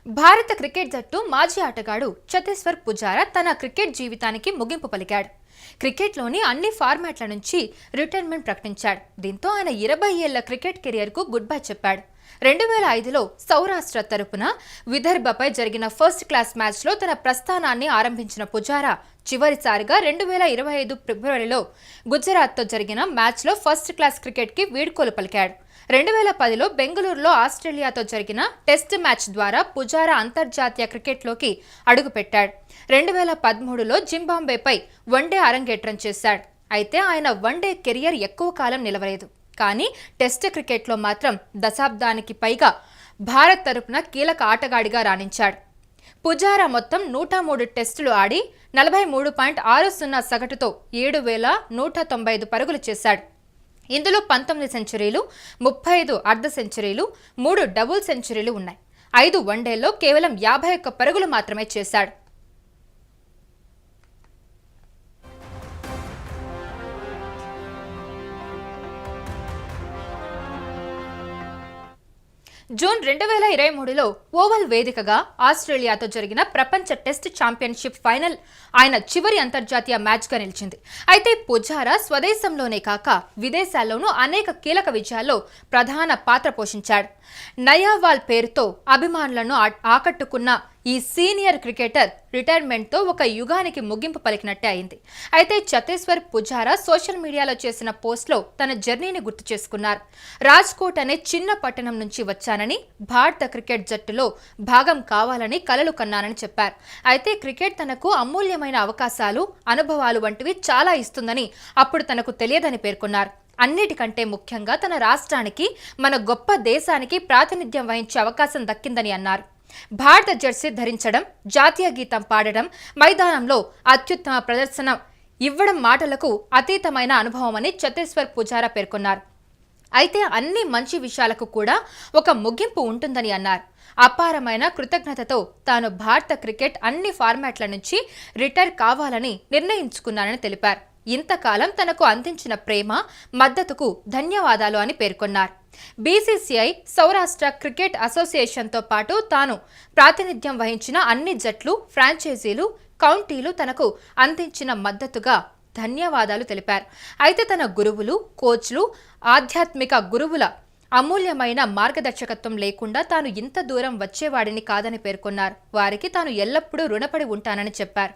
భారత క్రికెట్ జట్టు మాజీ ఆటగాడు చతేశ్వర్ పుజారా తన క్రికెట్ జీవితానికి ముగింపు పలికాడు. క్రికెట్లోని అన్ని ఫార్మాట్ల నుంచి రిటైర్మెంట్ ప్రకటించాడు. దీంతో ఆయన 20 ఏళ్ల క్రికెట్ కెరియర్కు గుడ్ బై చెప్పాడు. 2005లో సౌరాష్ట్ర తరపున విదర్భపై జరిగిన ఫస్ట్ క్లాస్ మ్యాచ్లో తన ప్రస్థానాన్ని ఆరంభించిన పుజారా చివరిసారిగా 2025 ఫిబ్రవరిలో గుజరాత్తో జరిగిన మ్యాచ్లో ఫస్ట్ క్లాస్ క్రికెట్కి వీడ్కోలు పలికాడు. 2010లో బెంగళూరులో ఆస్ట్రేలియాతో జరిగిన టెస్ట్ మ్యాచ్ ద్వారా పుజారా అంతర్జాతీయ క్రికెట్లోకి అడుగుపెట్టాడు. 2013లో జింబాబ్వేపై వన్డే అరంగేట్రం చేశాడు. అయితే ఆయన వన్డే కెరియర్ ఎక్కువ కాలం నిలవలేదు. కానీ టెస్ట్ క్రికెట్లో మాత్రం దశాబ్దానికి పైగా భారత్ తరపున కీలక ఆటగాడిగా రాణించాడు. పుజారా మొత్తం 103 టెస్టులు ఆడి 43.60 సగటుతో 7,195 పరుగులు చేశాడు. ఇందులో 19 సెంచరీలు, 35 అర్ధ సెంచరీలు, 3 డబుల్ సెంచరీలు ఉన్నాయి. 5 వన్డేల్లో కేవలం 51 పరుగులు మాత్రమే చేశాడు. జూన్ 2023లో ఓవల్ వేదికగా ఆస్ట్రేలియాతో జరిగిన ప్రపంచ టెస్ట్ ఛాంపియన్షిప్ ఫైనల్ ఆయన చివరి అంతర్జాతీయ మ్యాచ్గా నిలిచింది. అయితే పుజారా స్వదేశంలోనే కాక విదేశాల్లోనూ అనేక కీలక విజయాల్లో ప్రధాన పాత్ర పోషించాడు. నయావాల్ పేరుతో అభిమానులను ఆకట్టుకున్న ఈ సీనియర్ క్రికెటర్ రిటైర్మెంట్తో ఒక యుగానికి ముగింపు పలికినట్టే అయింది. అయితే చతేశ్వర్ పుజారా సోషల్ మీడియాలో చేసిన పోస్ట్లో తన జర్నీని గుర్తు చేసుకున్నారు. రాజ్కోట్ అనే చిన్న పట్టణం నుంచి వచ్చానని, భారత క్రికెట్ జట్టులో భాగం కావాలని కలలు కన్నానని చెప్పారు. అయితే క్రికెట్ తనకు అమూల్యమైన అవకాశాలు, అనుభవాలు వంటివి చాలా ఇస్తుందని అప్పుడు తనకు తెలియదని పేర్కొన్నారు. అన్నిటికంటే ముఖ్యంగా తన రాష్ట్రానికి, మన గొప్ప దేశానికి ప్రాతినిధ్యం వహించే అవకాశం దక్కిందని అన్నారు. భారత జెర్సీ ధరించడం, జాతీయ గీతం పాడడం, మైదానంలో అత్యుత్తమ ప్రదర్శన ఇవ్వడం మాటలకు అతీతమైన అనుభవమని చతేశ్వర్ పుజారా పేర్కొన్నారు. అయితే అన్ని మంచి విషయాలకు కూడా ఒక ముగింపు ఉంటుందని అన్నారు. అపారమైన కృతజ్ఞతతో తాను భారత క్రికెట్ అన్ని ఫార్మాట్ల నుంచి రిటైర్ కావాలని నిర్ణయించుకున్నానని తెలిపారు. ఇంతకాలం తనకు అందించిన ప్రేమ, మద్దతుకు ధన్యవాదాలు అని పేర్కొన్నారు. బీసీసీఐ, సౌరాష్ట్ర క్రికెట్ అసోసియేషన్తో పాటు తాను ప్రాతినిధ్యం వహించిన అన్ని జట్లు, ఫ్రాంచైజీలు, కౌంటీలు తనకు అందించిన మద్దతుగా ధన్యవాదాలు తెలిపారు. అయితే తన గురువులు, కోచ్లు, ఆధ్యాత్మిక గురువుల అమూల్యమైన మార్గదర్శకత్వం లేకుండా తాను ఇంత దూరం వచ్చేవాడిని కాదని పేర్కొన్నారు. వారికి తాను ఎల్లప్పుడూ రుణపడి ఉంటానని చెప్పారు.